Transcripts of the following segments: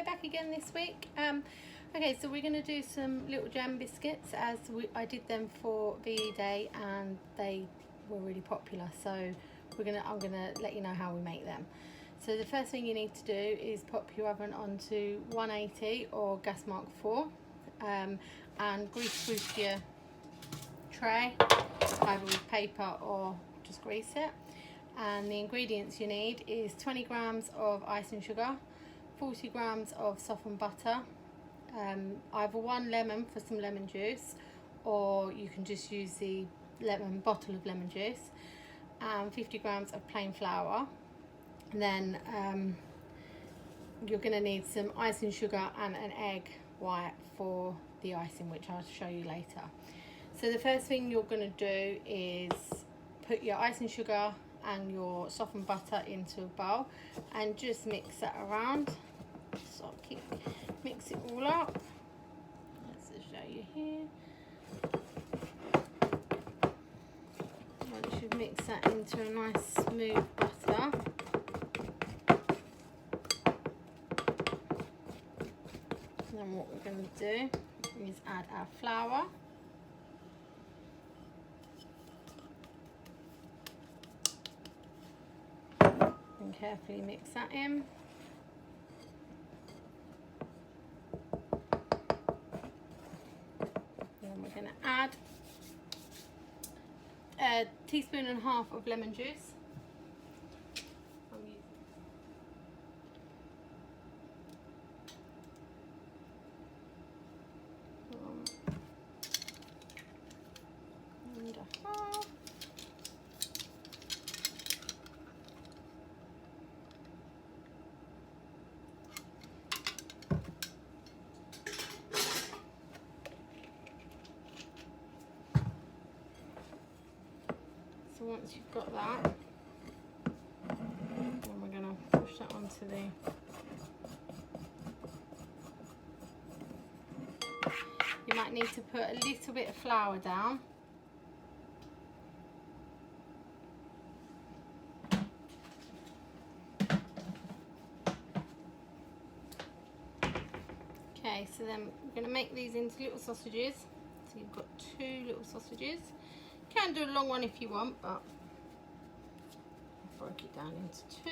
Hello, back again this week. Okay, so we're going to do some little jam biscuits as I did them for VE Day and they were really popular, so I'm gonna let you know how we make them. So the first thing you need to do is pop your oven onto 180 or gas mark 4 and grease your tray either with paper or just grease it. And the ingredients you need is 20 grams of icing sugar, 40 grams of softened butter, either one lemon for some lemon juice, or you can just use the bottle of lemon juice, and 50 grams of plain flour. And then you're going to need some icing sugar and an egg white for the icing, which I'll show you later. So the first thing you're going to do is put your icing sugar and your softened butter into a bowl and just mix that around. So I'll mix it all up. Let's just show you here. I should mix that into a nice smooth butter. And then what we're going to do is add our flour. And carefully mix that in. Then we're going to add a teaspoon and a half of lemon juice. And a half. So once you've got that, then we're going to push that onto the you might need to put a little bit of flour down. Okay, so then we're going to make these into little sausages. So you've got 2 little sausages. You can do a long one if you want, but I broke it down into 2.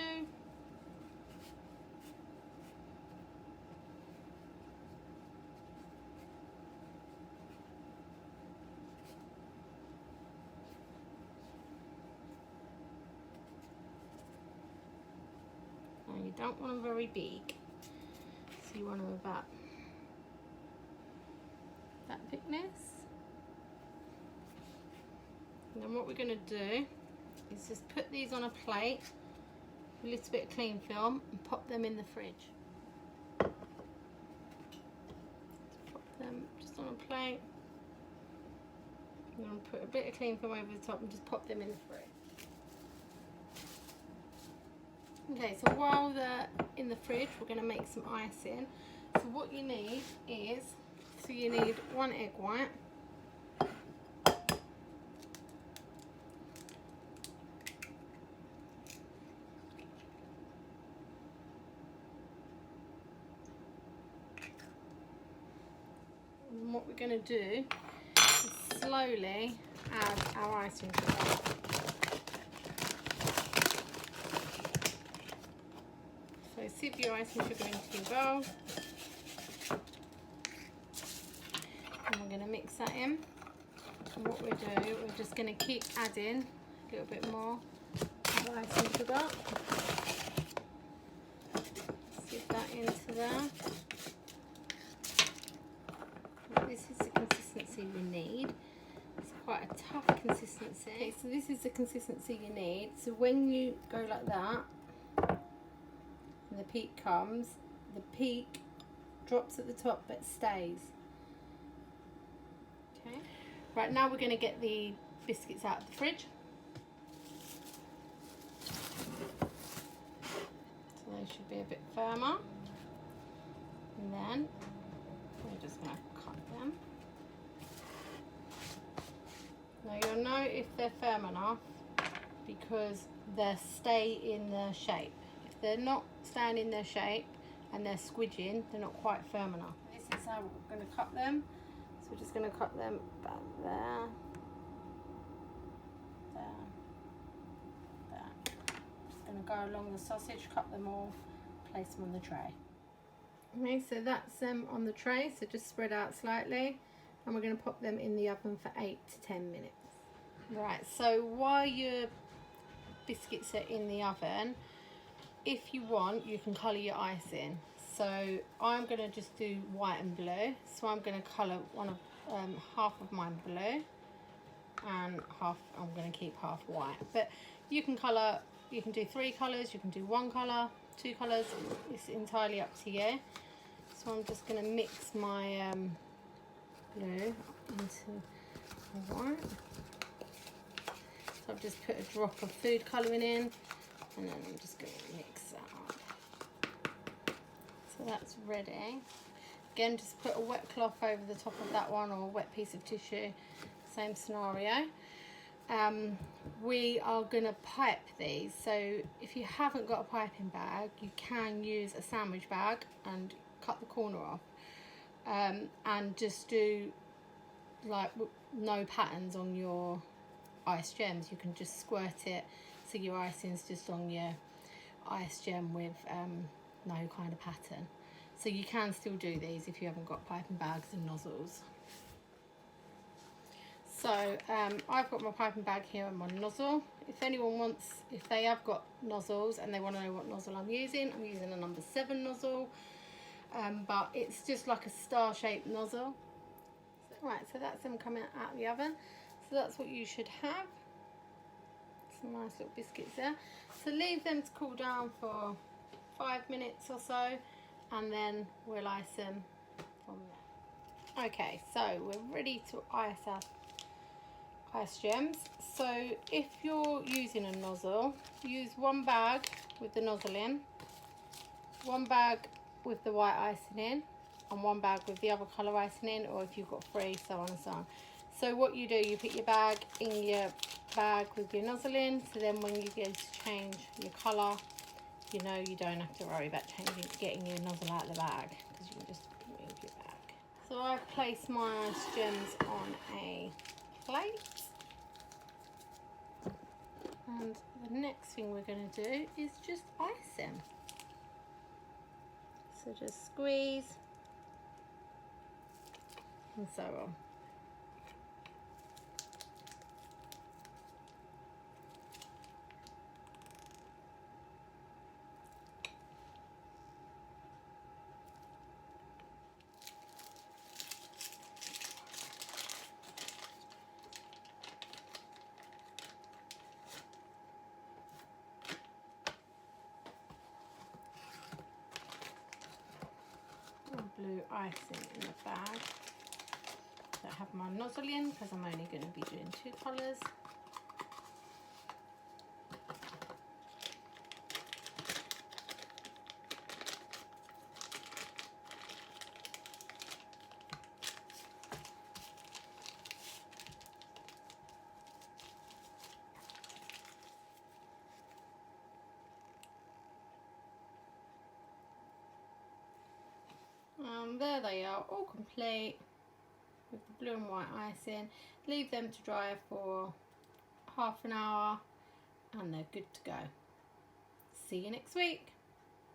Now you don't want them very big, so you want them about that thickness. And then what we're going to do is just put these on a plate, a little bit of cling film, and pop them in the fridge. Just pop them just on a plate. I'm going to put a bit of cling film over the top and just pop them in the fridge. Okay, so while they're in the fridge, we're going to make some icing. So what you need is, you need 1 egg white, and what we're going to do is slowly add our icing sugar. So sieve your icing sugar into your bowl. And we're going to mix that in. And what we do, we're just going to keep adding a little bit more of icing sugar. Sieve that into there. This is the consistency we need. It's quite a tough consistency. Okay, so this is the consistency you need. So when you go like that, and the peak comes, the peak drops at the top but stays. Okay. Right, now we're going to get the biscuits out of the fridge. So they should be a bit firmer. And then we're just going to cut them. Now you'll know if they're firm enough because they'll stay in their shape. If they're not staying in their shape and they're squidging, they're not quite firm enough. This is how we're going to cut them. So we're just going to cut them about there, there. Just going to go along the sausage, cut them all, place them on the tray. Okay, so that's them on the tray, so just spread out slightly, and we're going to pop them in the oven for 8 to 10 minutes. Right, so while your biscuits are in the oven, if you want, you can colour your icing. So I'm going to just do white and blue. So I'm going to colour half of mine blue, and half I'm going to keep half white. But you can colour, you can do 3 colours, you can do 1 colour, 2 colours. It's entirely up to you. So I'm just going to mix my blue into the white. So I've just put a drop of food colouring in, and then I'm just going to mix that up. So that's ready. Again, just put a wet cloth over the top of that one, or a wet piece of tissue, same scenario. We are going to pipe these, so if you haven't got a piping bag, you can use a sandwich bag and cut the corner off, and just do like no patterns on your ice gems. You can just squirt it so your icing's just on your ice gem with no kind of pattern. So you can still do these if you haven't got piping bags and nozzles. So I've got my piping bag here and my nozzle. If anyone wants, if they have got nozzles and they want to know what nozzle I'm using a number 7 nozzle, but it's just like a star-shaped nozzle. Right, so that's them coming out of the oven. So that's what you should have. Some nice little biscuits there. So leave them to cool down for 5 minutes or so, and then we'll ice them from there. Okay, so we're ready to ice our ice gems. So if you're using a nozzle, use 1 bag with the nozzle in, 1 bag with the white icing in, and 1 bag with the other colour icing in, or if you've got 3, so on and so on. So what you do, you put your bag in your bag with your nozzle in, so then when you go to change your colour, you know you don't have to worry about getting your nozzle out of the bag, because you can just move your bag. So I've placed my ice gems on a plate, and the next thing we're going to do is just ice them. So just squeeze and so on. Blue icing in the bag. So I have my nozzle in because I'm only going to be doing 2 colours. There they are, all complete with the blue and white icing. Leave them to dry for half an hour and they're good to go. See you next week.